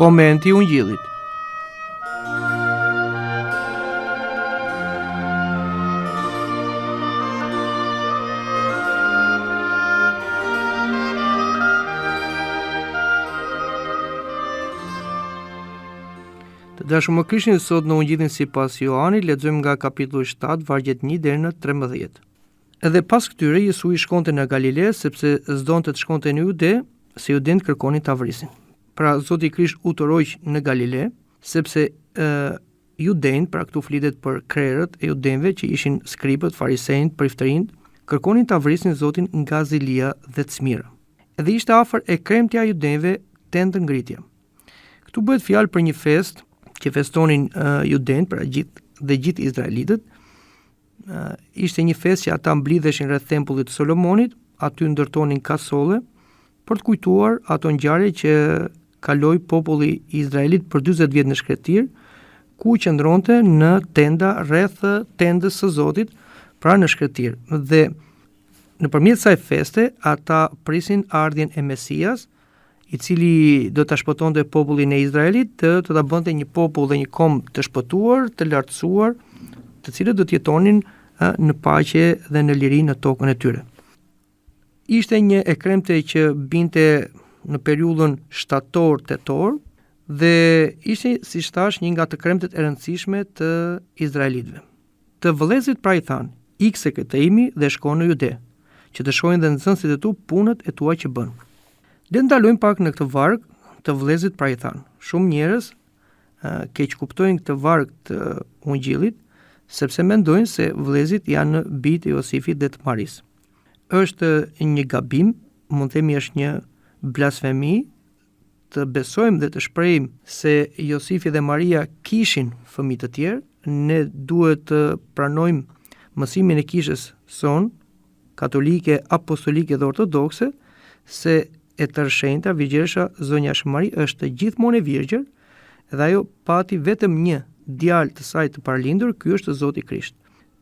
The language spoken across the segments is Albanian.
Komenti i Ungjillit. Të dashur më Krishtin, sot në Ungjillin sipas Joanit lexojmë nga kapitulli 7 vargjet 1 deri në 13. Edhe pas këtyre Jesu i shkonte në Galile, sepse s'donte të shkonte në Jude, se judent kërkonin ta vrisin. Pra Zoti Krisht u tërhoq në Galile, sepse judent, pra këtu flitet për krerët e judenëve që ishin skribët, farisejt, prifërinjt, kërkonin ta vrisin Zotin nga Zilia dhe Cmira. Edhe ishte afër e kremtja e judenëve tentë ngritja. Këtu bëhet fjalë për një festë që festonin judent, pra gjithë izraelitët. Ishte një festë që ata mblidheshin rreth tempullit të Solomonit, aty ndërtonin kasolle për të kujtuar ato ngjarje që kaloi populli i Izraelit për 40 vjet në shkretir, ku qëndronte në tenda rreth tendës së Zotit, pra në shkretir. Dhe nëpërmjet kësaj feste ata prisin ardhjen e Mesias, i cili do ta shpëtonte popullin e Izraelit, të ta bënte një popull dhe një kombë të shpëtuar, të lartësuar, të cilët do të jetonin në paqe dhe në liri në tokën e tyre. Ishte një e kremte që binte në periudhën shtator-tetor dhe ishte, siç thash, një nga të kremtet e rëndësishme të izraelitëve. Të vëllezërit pra i thanë: "Ikse këtë imi dhe shko në Jude, që të shohin dhe nxënësit e tu punët e tua që bën." Le ndalojmë pak në këtë varg, të vëllezërit pra i thanë. Shumë njerëz keq kuptojnë këtë varg të Ungjillit, sepse mendojnë se vëllezërit janë në bijtë e Josifit dhe të Marisë. Është një gabim, mund të themi është një blasfemi të besojmë dhe të shprehim se Josifi dhe Maria kishin fëmijë të tjerë. Ne duhet të pranojmë mësimin e kishës son, katolike, apostolike dhe ortodokse, se e tërshenjta Virgjëresha Zonja Shmari është gjithmonë e virgjër dhe ajo pati vetëm një djalë të saj të paralindur, ky është Zoti Krisht.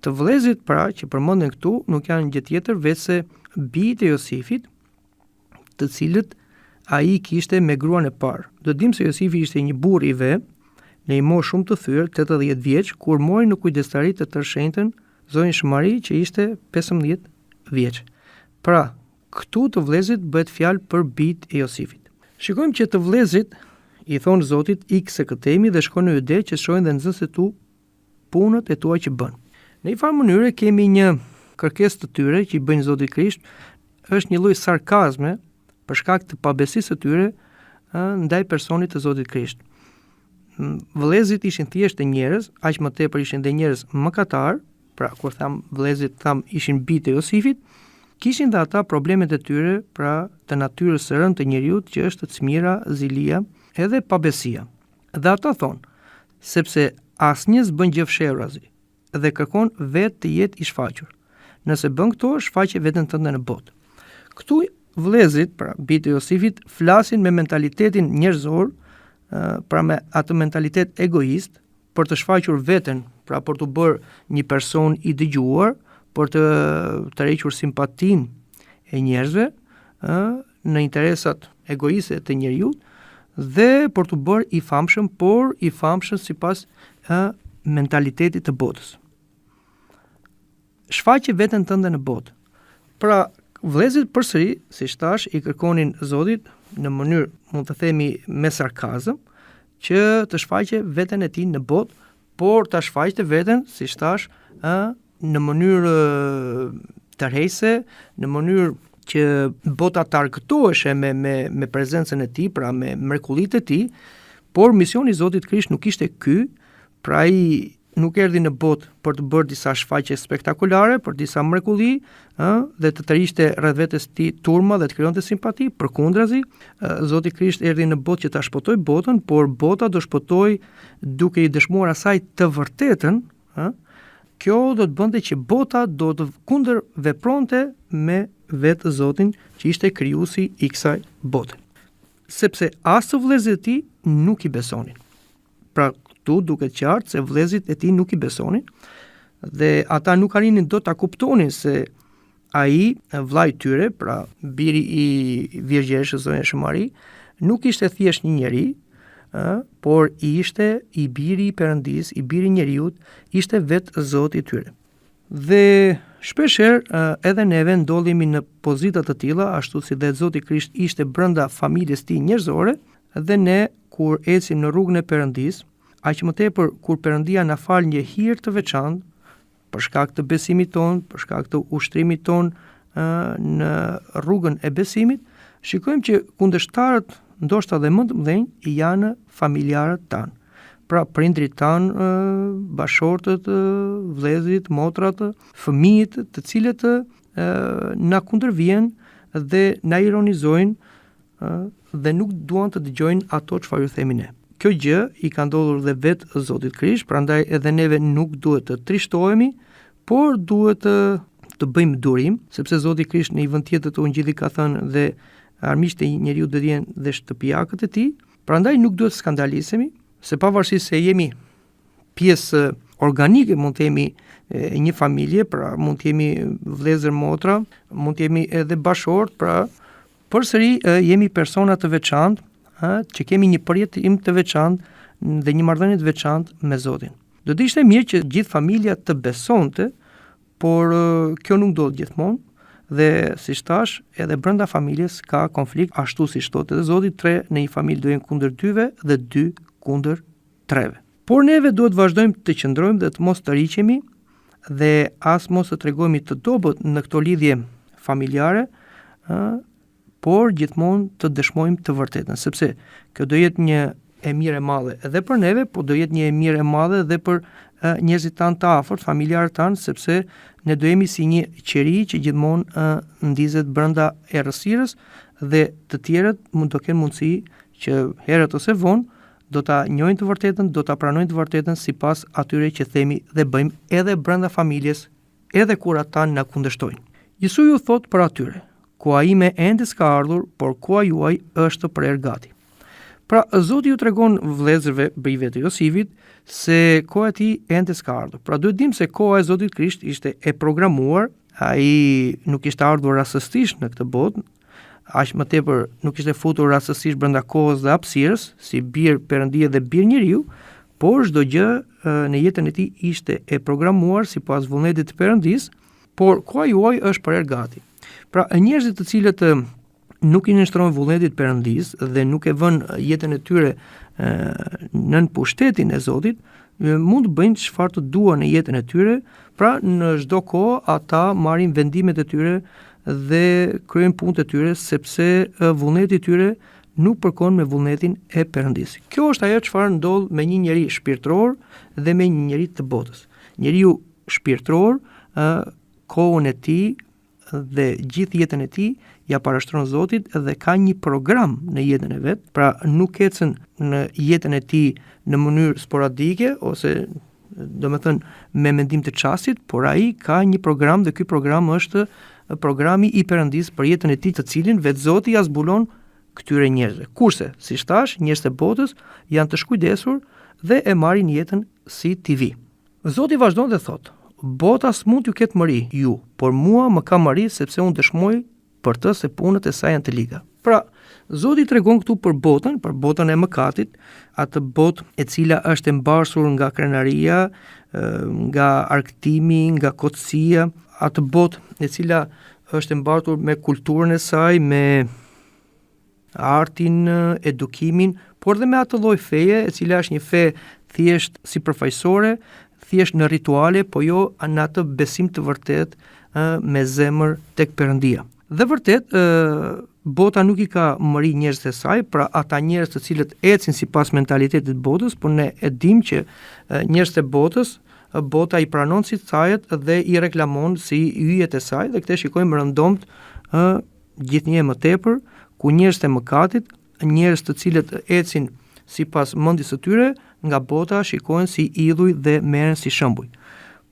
Të vëllezërit pra që përmenden këtu nuk janë gjë tjetër veçse bijtë e Josifit, të cilët ai kishte me gruan e parë. Do të dimë se Josifi ishte një burr i ve, në një moshë shumë të thyrë, 80 vjeç, kur mori në kujdestari të tërshenjtën Zonjën Shmari, që ishte 15 vjeç. Pra, këtu të vëllezërit bëhet fjalë për bijtë e Josifit. Shikojmë që të vëllezërit i thonë Zotit: "Ikse këtë imi dhe shko në Jude, që shohin dhe nxënësit tu punët e tua që bën." Në një farë mënyrë kemi një kërkesë të tyre që i bëjnë Zotit Krisht, është një lloj sarkazme për shkak të pabesisë së tyre ndaj personit të Zotit Krisht. Vëllezërit ishin thjesht njerëz, aq më tepër ishin dhe njerëz mëkatar, pra kur tham vëllezërit ishin bijtë e Josifit, kishin dhe ata problemet e tyre, pra të natyrës së rëndë të njerëzit, që është cmira, zilia edhe pabesia. Dhe ata thonë: "Sepse asnjë s'bën gjë fshehurazi dhe kërkon vetë të jetë i shfaqur. Nëse bën këto, shfaqe veten tënde në botë." Këtu vëllezërit, pra bijtë e Josifit, flasin me mentalitetin njerëzor, pra me atë mentalitet egoist, për të shfaqur veten, pra për të bërë një person i dëgjuar, për të tërhequr simpatinë e njerëzve në interesat egoiste të njerëzit dhe për të bërë i famshëm, por i famshëm sipas mentalitetit të botës. Shfaqe veten tënde në botë. Pra, vëllezërit përsëri, siç thash, i kërkonin Zotit në mënyrë, mund të themi, me sarkazëm, që të shfaqe veten e tij në botë, por ta shfaqte veten, siç thash, në mënyrë tërheqëse, në mënyrë që bota të argëtoheshe me prezencën e tij, pra me mrekullitë e tij, por misioni i Zotit Krisht nuk ishte ky, pra ai nuk erdhi në botë për të bërë disa shfaqje spektakolare, për disa mrekulli, dhe të tërhiqte rreth vetes tij turma dhe të krijonte simpati. Përkundrazi, Zoti Krisht erdhi në botë që ta shpëtojë botën, por bota do shpëtojë duke i dëshmuar asaj të vërtetën. Kjo do të bënte që bota do të kundërvepronte me vetë Zotin që ishte krijuesi i kësaj bote. Sepse as të vëllezërit e tij nuk i besonin. Pra këtu duket qartë se vëllezërit e tij nuk i besonin dhe ata nuk arrinin dot ta kuptonin se ai, vllai i tyre, pra biri i Virgjëreshës Zonjës Shmari, nuk ishte thjesht një njeri, por ishte i biri i Perëndis, i biri i njeriut, ishte vetë Zoti i tyre. Dhe shpeshherë edhe neve ndodhemi në pozita të tilla, ashtu si dhe Zoti Krisht ishte brenda familjes tij njerëzore, dhe ne kur ecim në rrugën e Perëndis, aq më tepër kur Perëndia na fal një hir të veçantë për shkak të besimit ton, për shkak të ushtrimit ton në rrugën e besimit, shikojmë që kundërshtarët, ndoshta dhe më të mëdhenj, janë familjarët tanë. Pra prindrit tanë, bashortët, vëllezërit, motrat, fëmijët, të cilët na kundërvijnë dhe na ironizojnë dhe nuk duan të dëgjojnë ato çfarë ju themi ne. Kjo gjë i ka ndodhur dhe vetë Zotit Krisht, prandaj edhe neve nuk duhet të trishtohemi, por duhet të bëjmë durim, sepse Zoti Krisht në një vend tjetër të Ungjillit ka thënë dhe armiqtë e njeriu do të jenë dhe shtëpiakët e tij, prandaj nuk duhet të skandalisemi, se pavarësisht se jemi pjesë organike, mund të jemi një familje, pra mund të jemi vëllezër, motra, mund të jemi edhe bashort, pra përsëri jemi persona të veçantë, që kemi një përjetim të veçantë dhe një marrëdhënie të veçantë me Zotin. Do të ishte mirë që gjithë familja të besonte, por kjo nuk ndodh gjithmonë dhe siç thash, edhe brenda familjes ka konflikt, ashtu siç thotë edhe Zoti, 3 në një familje do jenë kundër 2-ve dhe 2 kundër 3-ve. Por neve duhet vazhdojmë të qëndrojmë dhe të mos të riqemi dhe as mos të tregojmë të dobët në këto lidhje familjare, por gjithmonë të dëshmojmë të vërtetën, sepse kjo do jetë një e mirë e madhe edhe për neve, por do jetë një e mirë e madhe edhe për njerëzit tanë të afërt, familjarët tanë, sepse ne do jemi si një qeri që gjithmonë ndizet brenda errësirës dhe të tjerët mund të kenë mundësi që herët ose vonë do ta njohin të vërtetën, do ta pranojnë të vërtetën sipas atyre që themi dhe bëjmë edhe brenda familjes, edhe kur ata na kundërshtojnë. Jesu ju thot për atyre: koha ime ende s'ka ardhur, por koha juaj është prerë gati. Pra, Zoti ju tregon vëllezërve, bijve të Josifit, se koha e tij ende s'ka ardhur. Pra, duhet dim se koha e Zotit Krisht ishte e programuar, ai nuk ishte ardhur rastësisht në këtë botë, aq më tepër nuk ishte futur rastësisht brenda kohës dhe hapësirës, si bir Perëndia dhe bir njeriu, por çdo gjë në jetën e tij ishte e programuar sipas vullnetit të Perëndis, por koha juaj është prerë gati. Pra, njerëzit të cilët nuk i nënshtrojnë vullnetit Perëndis dhe nuk e vënë jetën e tyre nën pushtetin e Zotit, mund të bëjnë çfarë të duan në jetën e tyre, pra në çdo kohë ata marrin vendimet e tyre dhe kryejnë punët e tyre sepse vullneti i tyre nuk përkon me vullnetin e Perëndis. Kjo është ajo çfarë ndodh me një njeri shpirtëror dhe me një njeri të botës. Njeriu shpirtëror kohën e tij dhe gjithë jetën e tij ja parashtron Zotit dhe ka një program në jetën e vet, pra nuk ecën në jetën e tij në mënyrë sporadike ose me mendim të çastit, por ai ka një program dhe ky program është programi i Perëndis për jetën e tij, të cilin vetë Zoti ja zbulon këtyre njerëzve. Kurse, siç thash, njerëzit e botës janë të shkujdesur dhe e marrin jetën si TV. Zoti vazhdon dhe thotë: bota s'mund t'ju ketë mëri ju, por mua më ka mëri sepse unë dëshmoj për të se punët e saj janë të liga. Pra, Zoti tregon këtu për botën e mëkatit, atë botë e cila është e mbarsur nga krenaria, nga argëtimi, nga kotësia, atë botë e cila është e mbartur me kulturën e saj, me artin, edukimin, por dhe me atë lloj feje e cila është një fe thjesht sipërfaqësore, thjesht në rituale, po jo në atë besim të vërtet me zemër tek Perëndia. Dhe vërtet, bota nuk i ka mëri njerëzit e saj, pra ata njerëz të cilët ecin sipas mentalitetit të botës, por ne e dim që njerëzit e botës, bota i pranon si cajet dhe i reklamon si yjet e saj, dhe këtë shikojmë rëndomt gjithnjë më tepër, ku njerëzit e mëkatit, njerëz të cilët ecin sipas mendjes së tyre, nga bota shikohen si idhuj dhe merren si shembuj.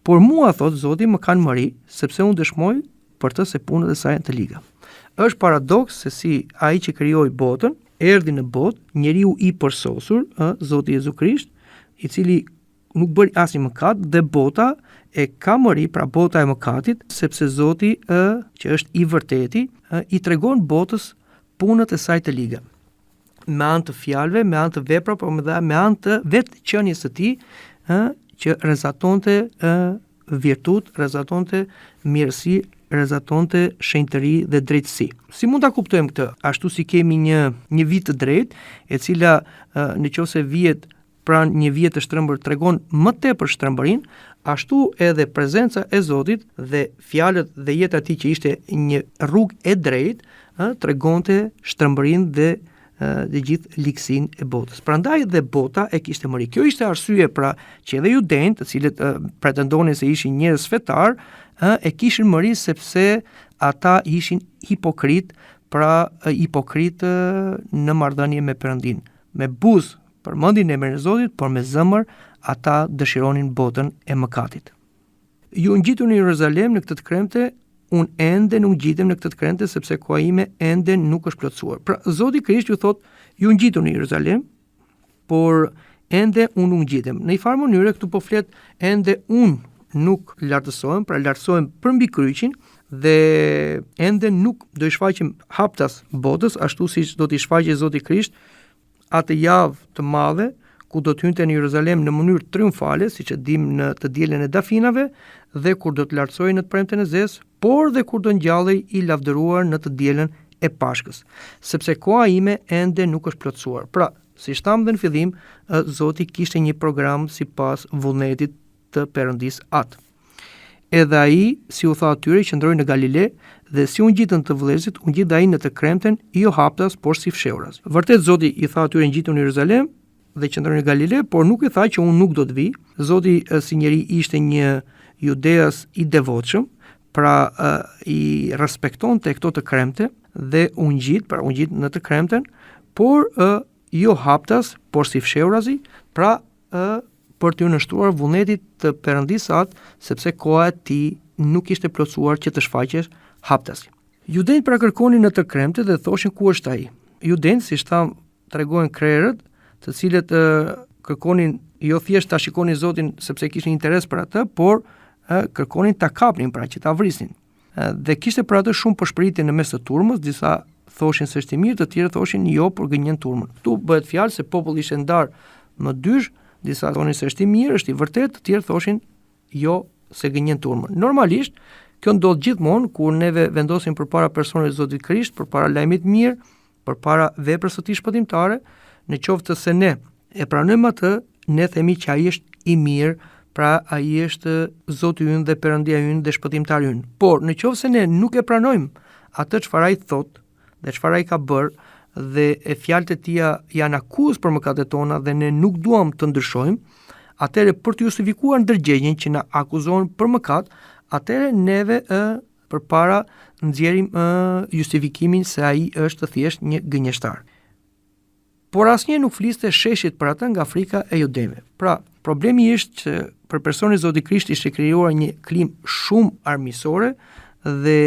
Por mua, thot Zoti, më kanë mëri, sepse unë dëshmoj për të se punët e saj janë të liga. Është paradoks se si ai që krijoi botën, erdhi në botë, njeriu i përsosur, Zoti Jezu Krisht, i cili nuk bëri asnjë mëkat, dhe bota e ka mëri, pra bota e mëkatit, sepse Zoti, që është i vërteti, i tregon botës punët e saj të liga. me anë të fjalëve, me anë të veprave, por me anë të vetë qenies së tij, që rezatonte virtut, rezatonte mirësi, rezatonte shenjtëri dhe drejtësi. Si mund ta kuptojmë këtë? Ashtu si kemi një vit të drejtë, e cila nëse vihet pranë një vije të shtrëmbër tregon më tepër shtrëmbërinë, ashtu edhe prezenca e Zotit dhe fjalët dhe jeta e tij që ishte një rrugë e drejtë, tregonte shtrëmbërinë dhe gjithë ligësinë e botës. Prandaj dhe bota e kishte mëri. Kjo ishte arsye pra që edhe judejt, të cilët pretendonin se ishin njerëz fetar, e kishin mëri sepse ata ishin hipokrit, pra hipokrit në marrëdhënie me Perëndin. Me buzë përmendin emrin e Zotit, por me zemër ata dëshironin botën e mëkatit. Ju ngjitur në Jeruzalem në këtë të kremte, unë ende nuk gjitem në këtë të kremte sepse koha ime ende nuk është plotësuar. Pra Zoti Krisht ju thot, ju ngjitur në Jeruzalem, por ende unë nuk gjitem. Në një farë mënyrë këtu po flet ende unë nuk lartësohem, pra lartësohem përmbi kryqin dhe ende nuk do i shfaqem haptas botës, ashtu siç do t'i shfaqej Zoti Krisht atë javë të madhe ku do të hynte në Jeruzalem në mënyrë triumfale, siç e dim në të dielën e dafinave, dhe kur do të lartësohej në të premten e zezë, por dhe kur do ngjallej i lavdëruar në të dielën e Pashkës, sepse koha ime ende nuk është plotësuar. Pra, siç tham dhe në fillim, Zoti kishte një program sipas vullnetit të Perëndis atë. Edhe ai, si u tha atyre, qëndroi në Galile dhe si u ngjitën të vëllezërit, u ngjit ai në të kremten, jo haptas, por si fshehuras. Vërtet Zoti i tha atyre ngjitur në Jeruzalem dhe qëndroi në Galile, por nuk i tha që unë nuk do të vi. Zoti si njeri ishte një judeas i devotshëm, pra i respektonte këto të kremte dhe u ngjit në të kremten, por jo haptas, por si fshehurazi, pra për t'u nështruar vullnetit të Perëndis atë, sepse koha e tij nuk ishte plotësuar që të shfaqesh haptasi. Judejt pra kërkonin në të kremte dhe thoshin ku është ai. Judejt, siç tham, tregojnë krerët, të cilët kërkonin jo thjesht ta shikonin Zotin sepse kishin interes për atë, por kërkonin ta kapnin, pra që ta vrisnin. Dhe kishte për atë shumë përshpëritje në mes të turmës, disa thoshin se është i mirë, të tjerë thoshin jo, por gënjen turmën. Ktu bëhet fjalë se populli ishte ndar në dysh, disa thonin se është i mirë, është i vërtet, të tjerë thoshin jo, se gënjen turmën. Normalisht, kjo ndodh gjithmonë kur neve vendosim përpara personit të Zotit Krisht, përpara lajmit mirë, përpara veprës së tij shpëtimtare, në qoftë se ne e pranojmë atë, ne themi që ai është i mirë, pra ai është Zoti ynë dhe Perëndia ynë dhe shpëtimtari ynë. Por në qoftë se ne nuk e pranojmë atë çfarë ai thot dhe çfarë ai ka bërë, dhe e fjalët e tija janë akuzë për mëkatet tona dhe ne nuk duam të ndryshojmë, atëherë për të justifikuar ndërgjegjjen që na akuzon për mëkat, atëherë neve përpara nxjerrim justifikimin se ai është thjesht një gënjeshtar. Por asnjë nuk fliste sheshit për atë nga frika e judejve. Pra, problemi është që për personin e Zotit Krisht ishte krijuar një klim shumë armiqësore dhe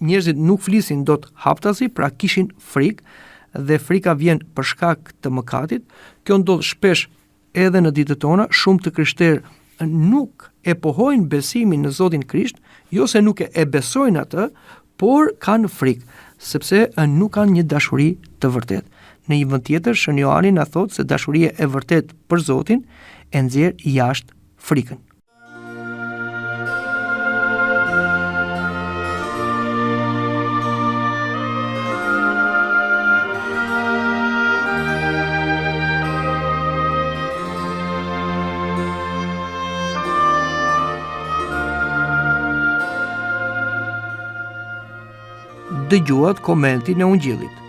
njerëzit nuk flisin dot haptasi, pra kishin frikë dhe frika vjen për shkak të mëkatit. Kjo ndodh shpesh edhe në ditët tona, shumë të krishterë nuk e pohojnë besimin në Zotin Krisht, jo se nuk e besojnë atë, por kanë frikë, sepse nuk kanë një dashuri të vërtetë. Në një vend tjetër, Shën Johani na thotë se dashuria e vërtetë për Zotin e nxjerr jashtë frikën. Dëgjuat komentin e Ungjillit.